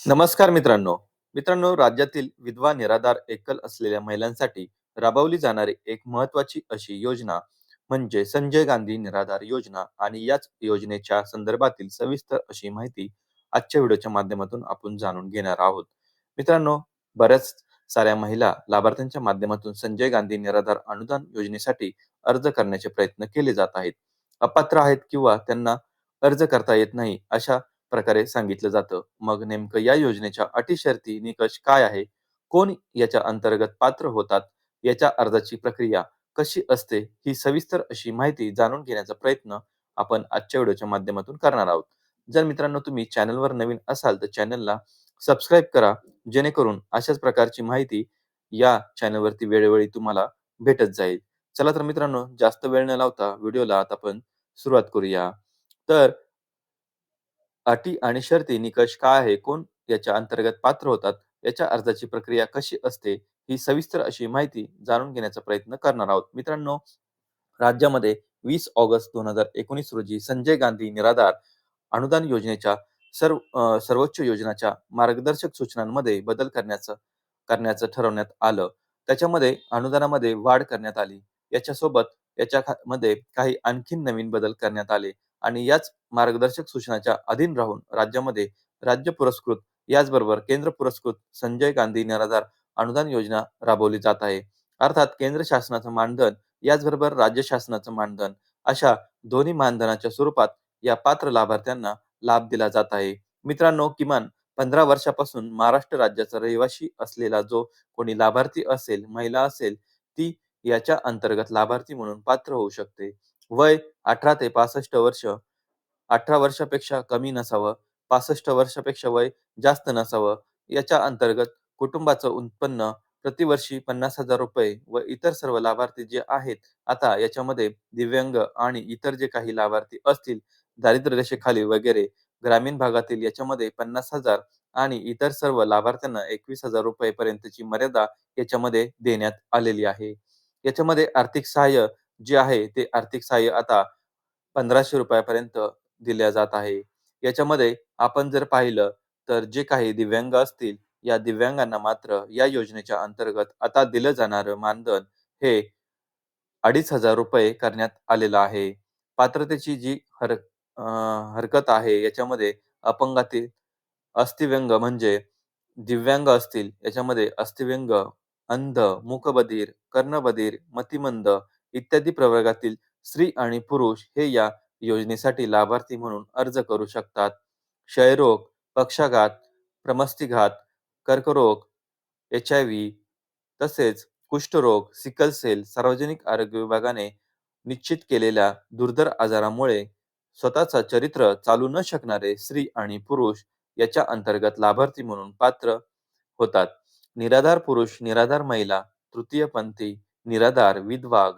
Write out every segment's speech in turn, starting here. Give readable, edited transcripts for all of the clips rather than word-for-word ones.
नमस्कार मित्रांनो. मित्रांनो, राज्यातील विधवा निराधार एकल असलेल्या महिलांसाठी राबवली जाणारी एक महत्त्वाची अशी योजना म्हणजे संजय गांधी निराधार योजना आणि याच योजनेच्या संदर्भातील सविस्तर अशी माहिती आजच्या व्हिडिओच्या माध्यमातून आपण जाणून घेणार आहोत. मित्रांनो, बऱ्याच साऱ्या महिला लाभार्थ्यांच्या माध्यमातून संजय गांधी निराधार अनुदान योजनेसाठी अर्ज करण्याचे प्रयत्न केले जात आहेत. अपात्र आहेत किंवा त्यांना अर्ज करता येत नाही अशा प्रकारे सांगितलं जातं. मग नेमकं या योजनेच्या अटी, शर्ती, निकष काय आहे? कोण याच्या अंतर्गत पात्र होतात? याच्या अर्जाची प्रक्रिया कशी असते? ही सविस्तर अशी माहिती जाणून घेण्याचा प्रयत्न आपण आजच्या व्हिडिओच्या माध्यमातून करणार आहोत. जर मित्रांनो तुम्ही चॅनलवर नवीन असाल तर चॅनलला सबस्क्राईब करा, जेणेकरून अशाच प्रकारची माहिती या चॅनलवरती वेळोवेळी तुम्हाला भेटत जाईल. चला तर मित्रांनो, जास्त वेळ न लावता व्हिडिओला आता आपण सुरुवात करूया. तर अटी आणि शर्ती, निकष काय आहे? कोण याच्या अंतर्गत पात्र होतात? याच्या अर्जाची प्रक्रिया कशी असते? ही सविस्तर अशी माहिती जाणून घेण्याचा प्रयत्न करणार आहोत. मित्रांनो, राज्यामध्ये 20 ऑगस्ट 2019 रोजी संजय गांधी निराधार अनुदान योजनेच्या सर्वोच्च योजनाच्या मार्गदर्शक सूचनांमध्ये बदल करण्याचं ठरवण्यात आलं. त्याच्यामध्ये अनुदानामध्ये वाढ करण्यात आली. याच्यासोबत मध्ये काही आणखीन नवीन बदल करण्यात आले आणि याच मार्गदर्शक सूचनाच्या अधीन राहून राज्यामध्ये राज्य पुरस्कृत याचबरोबर केंद्र पुरस्कृत संजय गांधी निराधार अनुदान योजना राबवली जात आहे. अर्थात केंद्र शासनाचं मानधन याचबरोबर राज्य शासनाचं मानधन अशा दोन्ही मानधनाच्या स्वरूपात या पात्र लाभार्थ्यांना लाभ दिला जात आहे. मित्रांनो, किमान 15 वर्षापासून महाराष्ट्र राज्याचा रहिवासी असलेला जो कोणी लाभार्थी असेल, महिला असेल, ती याच्या अंतर्गत लाभार्थी म्हणून पात्र होऊ शकते. वय 18 ते 65 वर्ष, 18 वर्षापेक्षा कमी नसावं, 65 वर्षापेक्षा वय जास्त नसावं. याच्या अंतर्गत कुटुंबाचं उत्पन्न प्रतिवर्षी ₹50,000 व इतर सर्व लाभार्थी जे आहेत, आता याच्यामध्ये दिव्यांग आणि इतर जे काही लाभार्थी असतील, दारिद्र्य रेषेखाली वगैरे ग्रामीण भागातील याच्यामध्ये 50,000 आणि इतर सर्व लाभार्थ्यांना ₹21,000 पर्यंतची मर्यादा याच्यामध्ये देण्यात आलेली आहे. याच्यामध्ये आर्थिक सहाय्य जे आहे, ते आर्थिक सहाय्य आता ₹1,500 पर्यंत दिल्या जात आहे. याच्यामध्ये आपण जर पाहिलं तर जे काही दिव्यांग असतील, या दिव्यांगांना मात्र या योजनेच्या अंतर्गत आता दिलं जाणारं मानधन हे ₹2,500 करण्यात आलेलं आहे. पात्रतेची जी हरकत आहे याच्यामध्ये अपंगातील अस्थिव्यंग म्हणजे दिव्यांग असतील, याच्यामध्ये अस्थिव्यंग, अंध, मूकबधीर, कर्णबधीर, मतिमंद इत्यादी प्रवर्गातील स्त्री आणि पुरुष हे या योजनेसाठी लाभार्थी म्हणून अर्ज करू शकतात. क्षयरोग, पक्षाघात, प्रमस्तीघात, कर्करोग, HIV तसेच कुष्ठरोग, सिकल सेल सार्वजनिक आरोग्य विभागाने निश्चित केलेल्या दुर्धर आजारामुळे स्वतःचं चरित्र चालू न शकणारे स्त्री आणि पुरुष याच्या अंतर्गत लाभार्थी म्हणून पात्र होतात. निराधार पुरुष, निराधार महिला, तृतीयपंथी, निराधार, विधवा,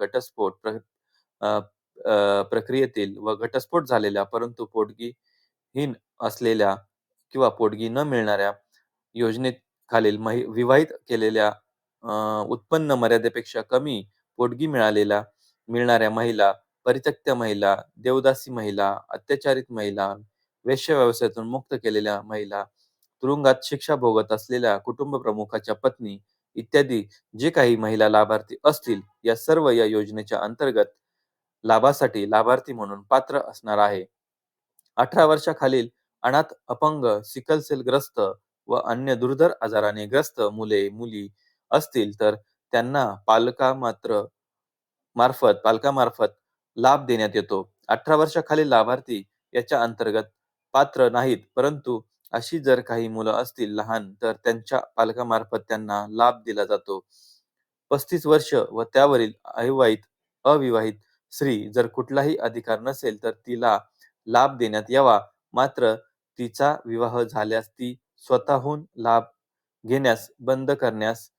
अ, प्रक्रियेतील व घटस्फोट झालेल्या परंतु पोटगीहीन असलेल्या किंवा पोटगी न मिळणाऱ्या योजनेखालील विवाहित केलेल्या उत्पन्न मर्यादेपेक्षा कमी पोटगी मिळणाऱ्या महिला, परित्यक्त्या महिला, देवदासी महिला, अत्याचारित महिला, वेश्या व्यवसायातून मुक्त केलेल्या महिला, तुरुंगात शिक्षा भोगत असलेल्या कुटुंब प्रमुखाच्या पत्नी इत्यादी जे काही महिला लाभार्थी असतील, या योजनेच्या अंतर्गत लाभासाठी लाभार्थी म्हणून पात्र असणार आहे. 18 वर्षाखालील अनाथ, अपंग, सिकल सेल ग्रस्त व अन्य दुर्धर आजाराने ग्रस्त मुले-मुली असतील, तर त्यांना पालकामार्फत लाभ देण्यात येतो. 18 वर्षाखालील लाभार्थी याच्या अंतर्गत पात्र नाहीत, परंतु अशी जर काही मुलं असतील लहान, तर त्यांच्या पालकामार्फत त्यांना लाभ दिला जातो. 35 वर्ष व त्यावरील अविवाहित स्त्री जर कुठलाही अधिकार नसेल, तर तिला लाभ देण्यात यावा. मात्र तिचा विवाह झाल्यास ती स्वतःहून लाभ घेण्यास बंद करण्यास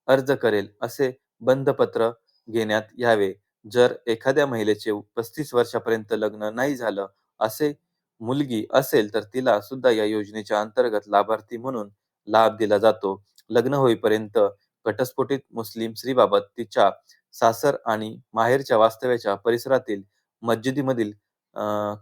अर्ज करेल, असे बंधपत्र घेण्यात यावे. जर एखाद्या महिलेचे 35 वर्षापर्यंत लग्न नाही झालं, असे मुलगी असेल, तर तिला सुद्धा या योजनेच्या अंतर्गत लाभार्थी म्हणून लाभ दिला जातो. लग्न होईपर्यंत घटस्फोटित मुस्लिम स्त्रीबाबत तिच्या सासर आणि माहेरच्या वास्तव्याच्या परिसरातील मस्जिदीमधील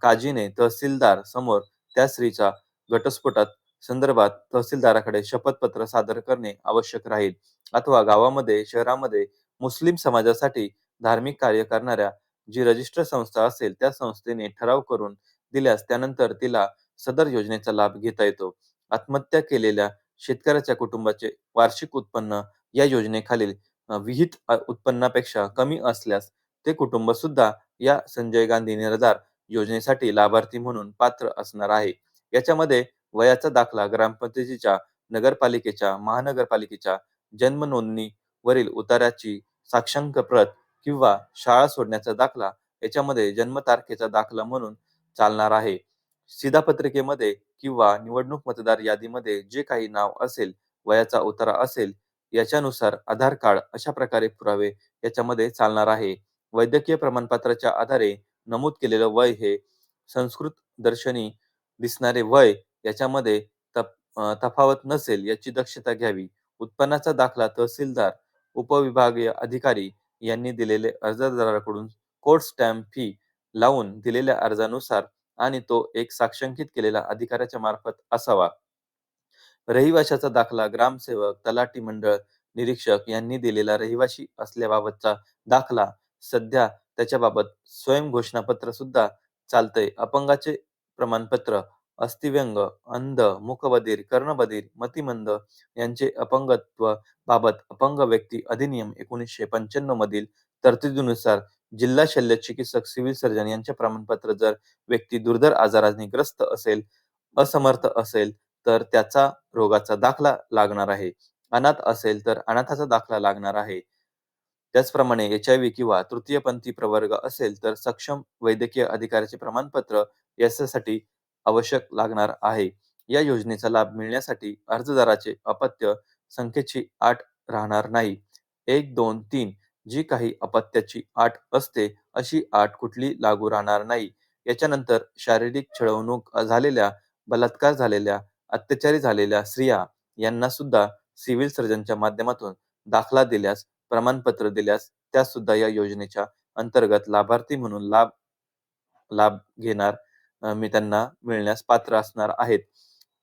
काजीने तहसीलदार समोर त्या स्त्रीचा घटस्फोटात संदर्भात तहसीलदाराकडे शपथपत्र सादर करणे आवश्यक राहील. अथवा गावामध्ये, शहरामध्ये मुस्लिम समाजासाठी धार्मिक कार्य करणाऱ्या जी रजिस्टर संस्था असेल, त्या संस्थेने ठराव करून दिल्यास त्यानंतर तिला सदर योजनेचा लाभ घेता येतो. आत्महत्या केलेल्या शेतकऱ्याच्या कुटुंबाचे वार्षिक उत्पन्न या योजनेखालील विहित उत्पन्नापेक्षा कमी असल्यास ते कुटुंब सुद्धा या संजय गांधी निराधार योजनेसाठी लाभार्थी म्हणून पात्र असणार आहे. याच्यामध्ये वयाचा दाखला ग्रामपंचायतीच्या, नगरपालिकेच्या, महानगरपालिकेच्या जन्म नोंदणीवरील उताऱ्याची साक्षांक प्रत किंवा शाळा सोडण्याचा दाखला याच्यामध्ये जन्मतारखेचा दाखला म्हणून चालणार आहे. शिधापत्रिकेमध्ये किंवा निवडणूक मतदार यादीमध्ये जे काही नाव असेल, वयाचा उतारा असेल, याच्यानुसार आधार कार्ड अशा प्रकारे पुरावे याच्यामध्ये चालणार आहे. वैद्यकीय प्रमाणपत्राच्या आधारे नमूद केलेलं वय हे संस्कृत दर्शनी दिसणारे वय याच्यामध्ये तफावत नसेल याची दक्षता घ्यावी. उत्पन्नाचा दाखला तहसीलदार, उपविभागीय अधिकारी यांनी दिलेले अर्जदाराकडून कोड स्टॅम्प फी लावून दिलेल्या अर्जानुसार आणि तो एक साक्षांकित केलेला अधिकाऱ्याच्या मार्फत असावा. रहिवाशाचा दाखला ग्रामसेवक, तलाठी मंडळ निरीक्षक यांनी दिलेला रहिवाशी असल्याबाबतचा दाखला. सध्या त्याच्याबाबत स्वयं घोषणापत्र सुद्धा चालतंय. अपंगाचे प्रमाणपत्र, अस्थिव्यंग, अंध, मूकबधीर, कर्णबधीर, मतिमंद यांचे अपंगत्व बाबत अपंग व्यक्ती अधिनियम 1995 मधील तरतुदीनुसार जिल्हा शल्य चिकित्सक, सिव्हिल सर्जन यांचे प्रमाणपत्र जर व्यक्ती दुर्धर आजाराने ग्रस्त असेल, असमर्थ असेल तर त्याचा रोगाचा दाखला लागणार आहे. अनाथ असेल तर अनाथाचा दाखला लागणार आहे. त्याचप्रमाणे एच-आय-व्ही किंवा तृतीयपंथी प्रवर्ग असेल तर सक्षम वैद्यकीय अधिकाऱ्याचे प्रमाणपत्र याच्यासाठी आवश्यक लागणार आहे. या योजनेचा लाभ मिळण्यासाठी अर्जदाराचे अपत्य संख्येची अट राहणार नाही. 1, 2, 3 जी काही अपत्याची अट असते अशी अट कुठली लागू राहणार नाही. याच्यानंतर शारीरिक छळवणूक झालेल्या, बलात्कार झालेल्या, अत्याचारी झालेल्या स्त्रिया यांना सुद्धा सिव्हिल सर्जनच्या माध्यमातून दाखला दिल्यास, प्रमाणपत्र दिल्यास त्या सुद्धा या योजनेच्या अंतर्गत लाभार्थी म्हणून लाभ लाभ घेणार मी त्यांना मिळण्यास पात्र असणार आहेत.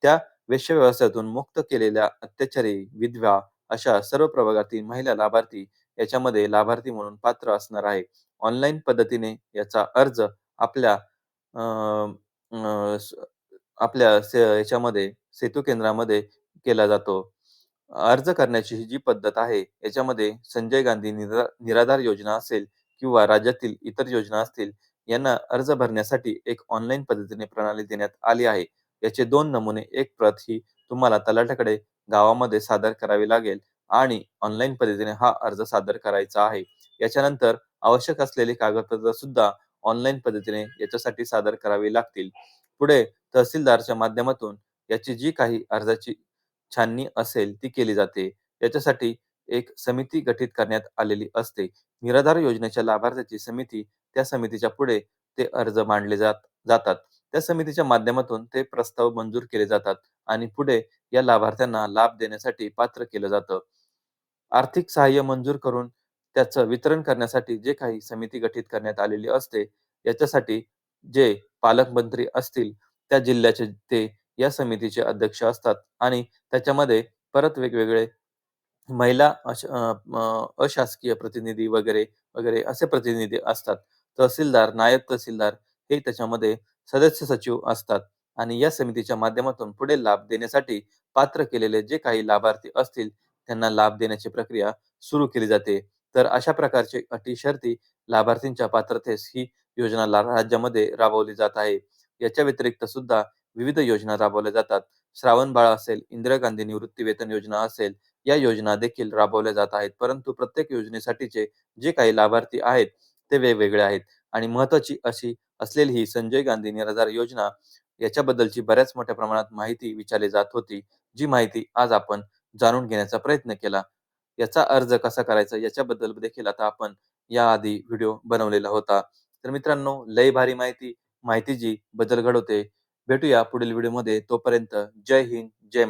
त्या वेश्याव्यवसायातून मुक्त केलेल्या अत्याचारी, विधवा अशा सर्व प्रवर्गातील महिला लाभार्थी याच्यामध्ये लाभार्थी म्हणून पात्र असणार आहे. ऑनलाईन पद्धतीने याचा अर्ज आपल्या अ, अ, स आपल्या याच्यामध्ये सेतू केंद्रामध्ये केला जातो. अर्ज करण्याची ही जी पद्धत आहे, याच्यामध्ये संजय गांधी निराधार योजना असेल किंवा राज्यातील इतर योजना असतील, यांना अर्ज भरण्यासाठी एक ऑनलाईन पद्धतीने प्रणाली देण्यात आली आहे. याचे 2 नमुने, एक प्रत ही तुम्हाला तलाठ्याकडे गावामध्ये सादर करावी लागेल आणि ऑनलाईन पद्धतीने हा अर्ज सादर करायचा आहे. याच्यानंतर आवश्यक असलेली कागदपत्र सुद्धा ऑनलाईन पद्धतीने याच्यासाठी सादर करावी लागतील. पुढे तहसीलदारच्या माध्यमातून याची जी काही अर्जाची छाननी असेल ती केली जाते. याच्यासाठी एक समिती गठीत करण्यात आलेली असते. निराधार योजनेच्या लाभार्थ्याची समिती, त्या समितीच्या पुढे ते अर्ज मांडले जातात. त्या समितीच्या माध्यमातून ते प्रस्ताव मंजूर केले जातात आणि पुढे या लाभार्थ्यांना लाभ देण्यासाठी पात्र केलं जातं. आर्थिक सहाय्य मंजूर करून त्याचं वितरण करण्यासाठी जे काही समिती गठीत करण्यात आलेली असते, याच्यासाठी जे पालकमंत्री असतील, त्या जिल्ह्याचे ते या समितीचे अध्यक्ष असतात आणि त्याच्यामध्ये परत वेगवेगळे महिला अशासकीय प्रतिनिधी वगैरे, वगैरे असे प्रतिनिधी असतात. तहसीलदार, नायब तहसीलदार हे त्याच्यामध्ये सदस्य सचिव असतात आणि या समितीच्या माध्यमातून पुढे लाभ देण्यासाठी पात्र केलेले जे काही लाभार्थी असतील, त्यांना लाभ देण्याची प्रक्रिया सुरू केली जाते. तर अशा प्रकारचे अटी शर्ती लाभार्थींच्या पात्रतेस ही योजना राज्यामध्ये राबवली जात आहे. याच्या व्यतिरिक्त सुद्धा विविध योजना राबवल्या जातात. श्रावणबाळ असेल, इंदिरा गांधी निवृत्ती वेतन योजना असेल, या योजना देखील राबवल्या जात आहेत. परंतु प्रत्येक योजनेसाठीचे जे काही लाभार्थी आहेत, ते वेगवेगळे आहेत आणि महत्त्वाची अशी असलेली ही संजय गांधी निराधार योजना याच्याबद्दलची बऱ्याच मोठ्या प्रमाणात माहिती विचारली जात होती. जी माहिती आज आपण जाणून घेण्याचा प्रयत्न केला. याचा अर्ज कसा करायचा याच्याबद्दल देखील आता आपण याआधी व्हिडिओ बनवलेला होता. तर मित्रांनो, लय भारी माहिती, माहिती जी बदल घडवते. भेटूया पुढील व्हिडिओमध्ये. तोपर्यंत जय हिंद, जय महाराष्ट्र.